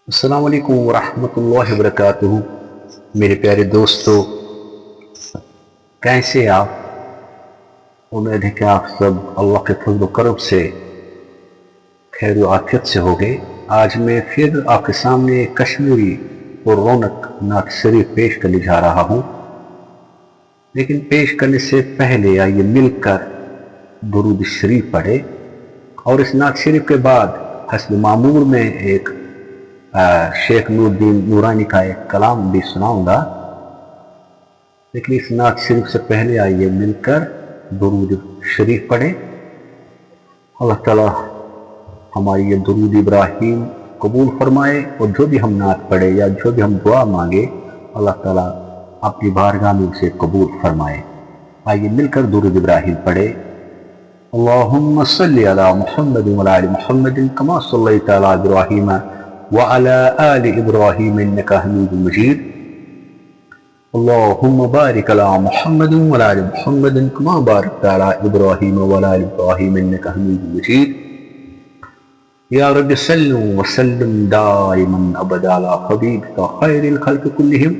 السلام علیکم ورحمۃ اللہ وبرکاتہ۔ میرے پیارے دوستو، کیسے آپ؟ امید ہے کہ آپ سب اللہ کے فضل و کرم سے خیر و عافیت سے ہوگے۔ آج میں پھر آپ کے سامنے کشمیری اور رونق نعت شریف پیش کرنے جا رہا ہوں، لیکن پیش کرنے سے پہلے آئیے مل کر درود شریف پڑھے، اور اس نعت شریف کے بعد حسب معمول میں ایک شیخ نور الدین نورانی کا ایک کلام بھی سناؤں گا، لیکن اس نعت شریف سے پہلے آئیے مل کر درود شریف پڑھے۔ اللہ تعالیٰ ہماری یہ درود ابراہیم قبول فرمائے، اور جو بھی ہم نعت پڑھے یا جو بھی ہم دعا مانگے اللہ تعالیٰ اپنی بارگاہ میں اسے قبول فرمائے۔ آئیے مل کر درود ابراہیم پڑھے۔ اللہم صلی علی محمد وعلی آل محمد کما صلیت علی ابراہیم وعلى آل إبراهيم إنك حميد مجيد اللهم بارك على محمد وعلى آل محمد كما باركت على إبراهيم وعلى آل إبراهيم إنك حميد مجيد يا رب صل وسلم دائما أبدا على حبيبك خير الخلق كلهم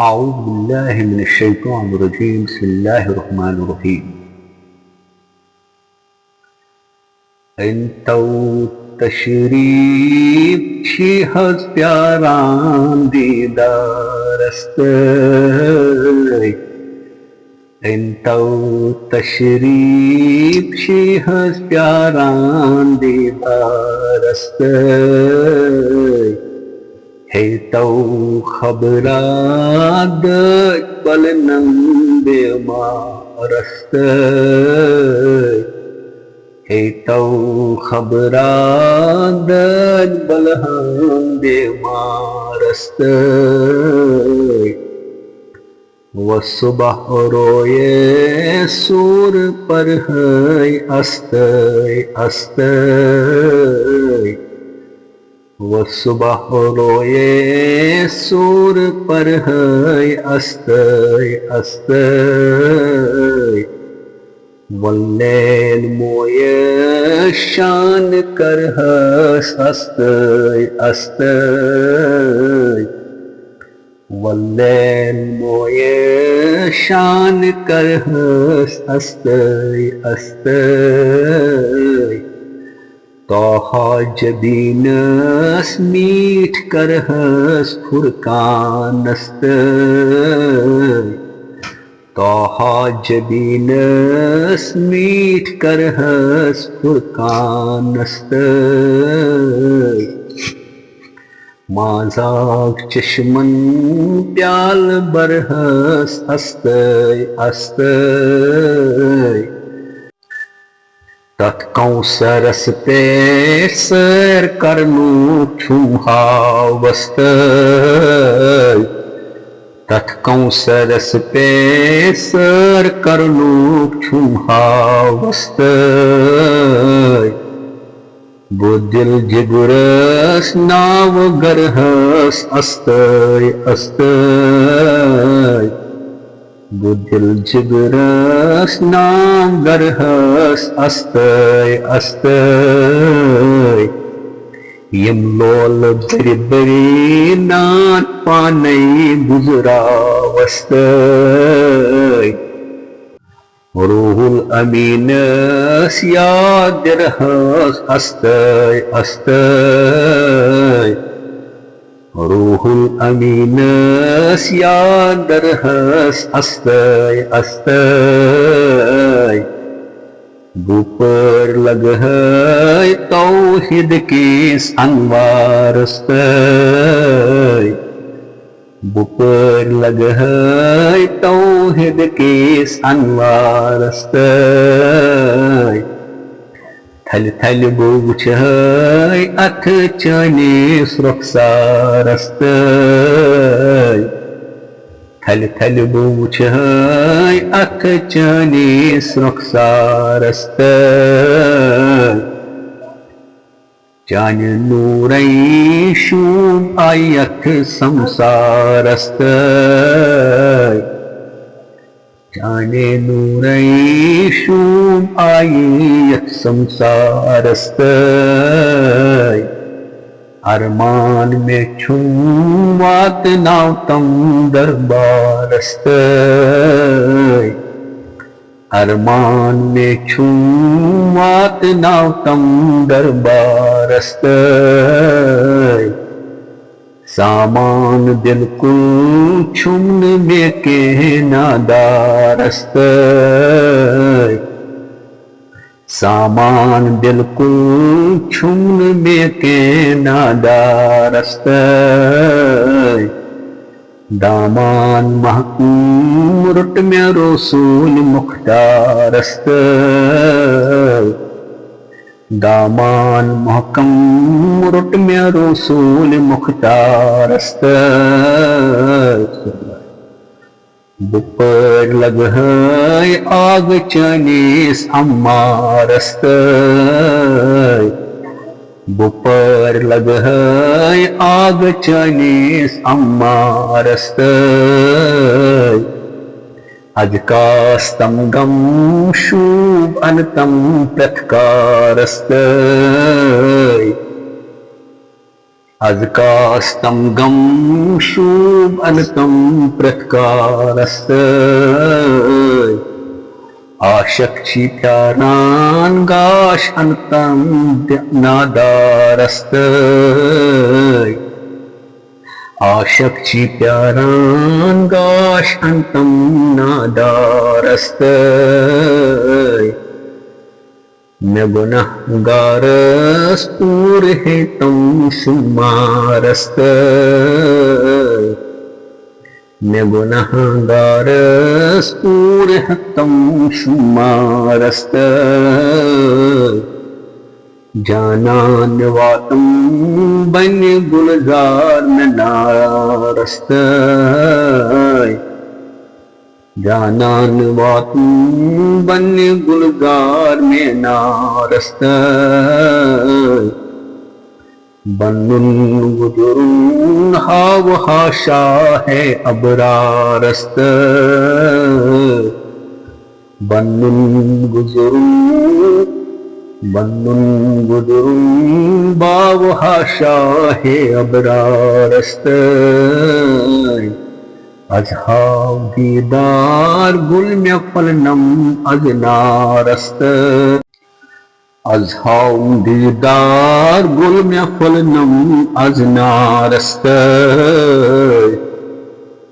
أعوذ بالله من الشيطان الرجيم بسم الله الرحمن الرحيم انت تشریف چی حز پیاران دیدار است انتو تشریف چی حز پیاران دیدار است ہے تو خبرات بلنم بیمار است ہے تو خبرات بلہم بیمار است و صبح روئے سور پر ہے است و صبح روئے سور پر ہے است واللیل موئے شان کر است واللیل موئے شان کر است توہا جبینس میٹھ کر فرقان است توہا جبینس میٹھ کر فرقان است مازاق چشمن پیال برہس است تت کوثرس پہ سیر کرنو چھم ہاوست تت کوثرس پہ سیر کرنو چھم ہاوست وہ دل جگرس ناو گرہس است وہ دل جگرس ناو گرہس است یم لول بری بری نان پانی گزراوست روح الامین یاد رہس است روح الامین یاد رہس است گوپر لگ ہے توحید کی انوار است گوپر لگ ہے توحید کی انوار است تھل تھل بوچھ ہے اتھ چانیس رخسار است تھل تھل بوچھ ہے اتھ چانیس رخسار است چان نورئی شوم آئی اتھ سمسار است چان نورئی شوم آئی اتھ سمسار است ارمان میں چھم وات ناو تم دربارست ارمان میں چھم وات ناو تم دربارست سامان بالکل چھمن میں کے نادارست سامان بالکل چھمن میں کے نادارست دامان محکوم رٹ میں رسول مختارست دامان محکم رٹ میں رسول مختارست بپر لگ ہے آگ چنیس امارست بپر لگ ہے آگ چنیس امارست اج کاستم گم شوب انتم پرتکارست از کاستم گم شوب انتم پرتکارست عاشق چی پیاران گاش انتم نادارست عاشق چی پیاران گاش انتم نادارست میں گناہ گارس پور ہے تم شمارست میں گناہ گارس پور ہے تم شمارست جانان واتم بن گلزار میں نارست جانان واتم بن گلزار میں نارست بنن گجرن ہاو ہاشا ہے ابرارست بنن گجرن باو ہاشا ہے ابرارست از ہاو دیدار گل میں پلنم از نارست از ہاو دیدار گل میں پلنم از نارست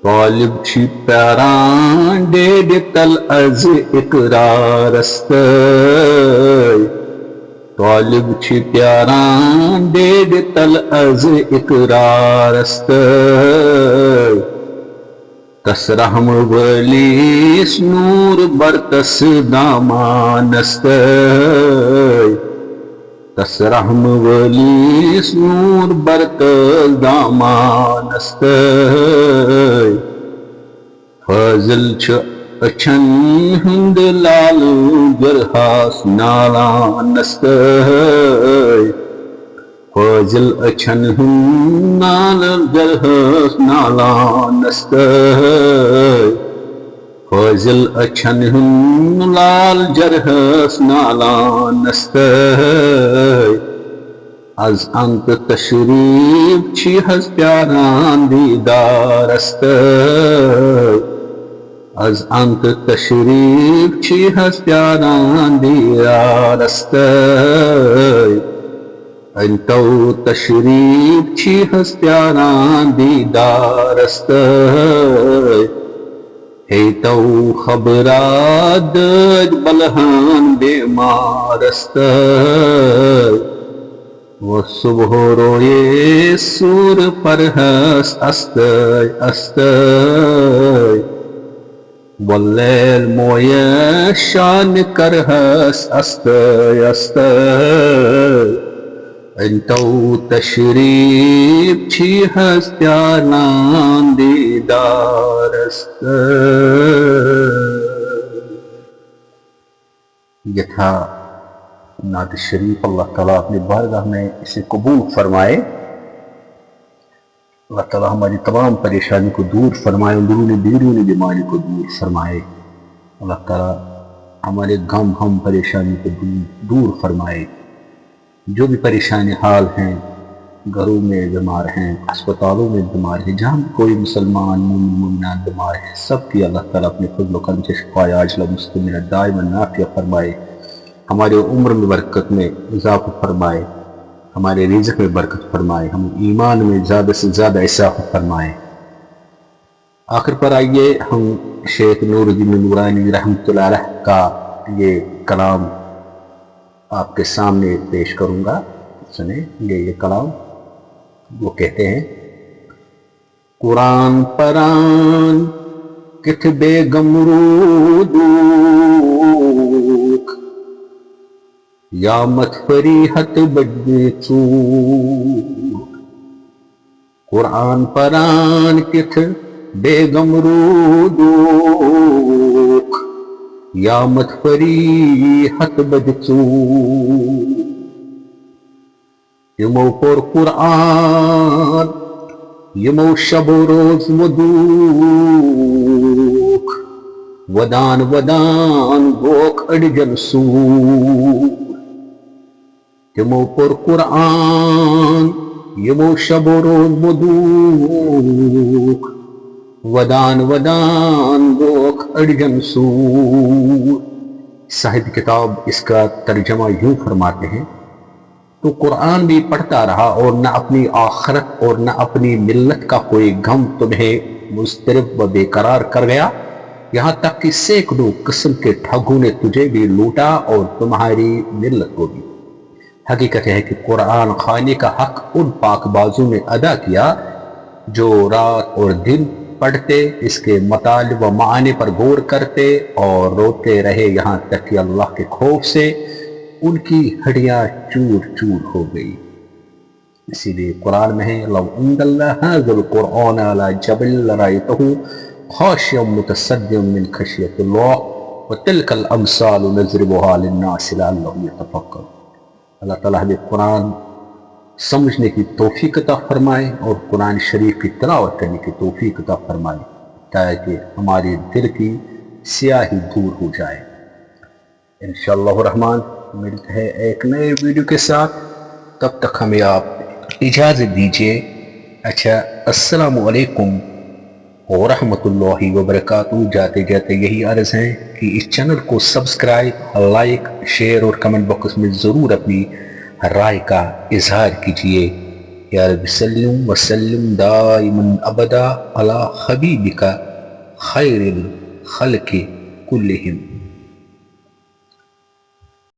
غالب چھی پیران ڈیڈ تل از اقرارست غالب چھی پیاران ڈیڈ تل از اقرارست تس رحم ولیس نور برتس دامانست تس رحم ولیس نور برتس دامانست فضل چھ اچھن ہند لال گرہاس نالانست فضل اچھن ہند نال گرہاس نالانست فضل اچھن ہند لال جرہاس نالانست از انت تشریف چھی حز پیاران دیدارست از انت تشریف چھی حز پیاران دیدارست انتو تشریف چھی حز پیاران دیدارست تو خبرات دج بلہان بیمارست و صبح روئے سور پرہس است واللیل مویہ شان کرہس است انتو تشریف چھی حز پیاران دیدارست یہ تھا نعت شریف. اللہ تعالیٰ اپنی بارگاہ میں اسے قبول فرمائے. اللہ تعالیٰ ہماری تمام پریشانی کو دور فرمائے, اندرونی بیرونی بیماری کو دور فرمائے. اللہ تعالیٰ ہمارے غم ہم پریشانی کو دور فرمائے. جو بھی پریشانی حال ہیں گھروں میں بیمار ہیں، اسپتالوں میں بیمار ہیں، جہاں کوئی مسلمان مومنات بیمار ہیں، سب کی اللہ تعالیٰ اپنے فضل و کرم سے شفائے عاجلہ مستمرہ دائما نافع فرمائے، ہمارے عمر میں برکت میں اضافہ فرمائے، ہمارے رزق میں برکت فرمائے، ہم ایمان میں زیادہ سے زیادہ اضافہ فرمائے۔ آخر پر آئیے ہم شیخ نور الدین نورانی رحمۃ اللہ علیہ کا یہ کلام آپ کے سامنے پیش کروں گا، سنیں یہ کلام۔ وہ کہتے ہیں: قرآن پران کتھ بے گمرود یا مت فریحت بجے چور، قرآن پران کتھ بے گمرود یا مت فریحت بج چور، یمو پر قرآن یمو شب و روز مدوک، ودان ودان گوک اڈجن سور، یمو پر قرآن یمو شب و روز مدوک، ودان ودان گوک اڈجن سور۔ صاحب کتاب اس کا ترجمہ یوں فرماتے ہیں: تو قرآن بھی پڑھتا رہا اور نہ اپنی آخرت اور نہ اپنی ملت کا کوئی غم تمہیں مضطرب و بے قرار کر گیا، یہاں تک کہ سینکڑوں قسم کے ٹھگوں نے تجھے بھی لوٹا اور تمہاری ملت کو بھی۔ حقیقت ہے کہ قرآن خوانی کا حق ان پاک بازوں نے ادا کیا جو رات اور دن پڑھتے، اس کے مطالب و معانی پر غور کرتے اور روتے رہے، یہاں تک کہ اللہ کے خوف سے ان کی ہڈیاں چور چور ہو گئی۔ اسی لیے قرآن میں ہے: لو انزل هذا القرآن على جبل لرأيته خاشعا متصدعا من خشية الله وتلك الامثال نضربها للناس لعلهم يتفكرون۔ اللہ تعالیٰ ہمیں قرآن سمجھنے کی توفیق عطا فرمائے اور قرآن شریف کی تلاوت کرنے کی توفیق عطا فرمائے تاکہ ہمارے دل کی سیاہی دور ہو جائے۔ انشاءاللہ الرحمن ملتے ہیں ایک نئے ویڈیو کے ساتھ، تب تک ہمیں آپ اجازت دیجیے۔ اچھا، السلام علیکم ورحمۃ اللہ وبرکاتہ۔ جاتے جاتے یہی عرض ہے کہ اس چینل کو سبسکرائب، لائک، شیئر اور کمنٹ باکس میں ضرور اپنی رائے کا اظہار کیجیے۔ یا رب سلم وسلم دائما ابدا علی حبیبک خیر الخلق کلہم۔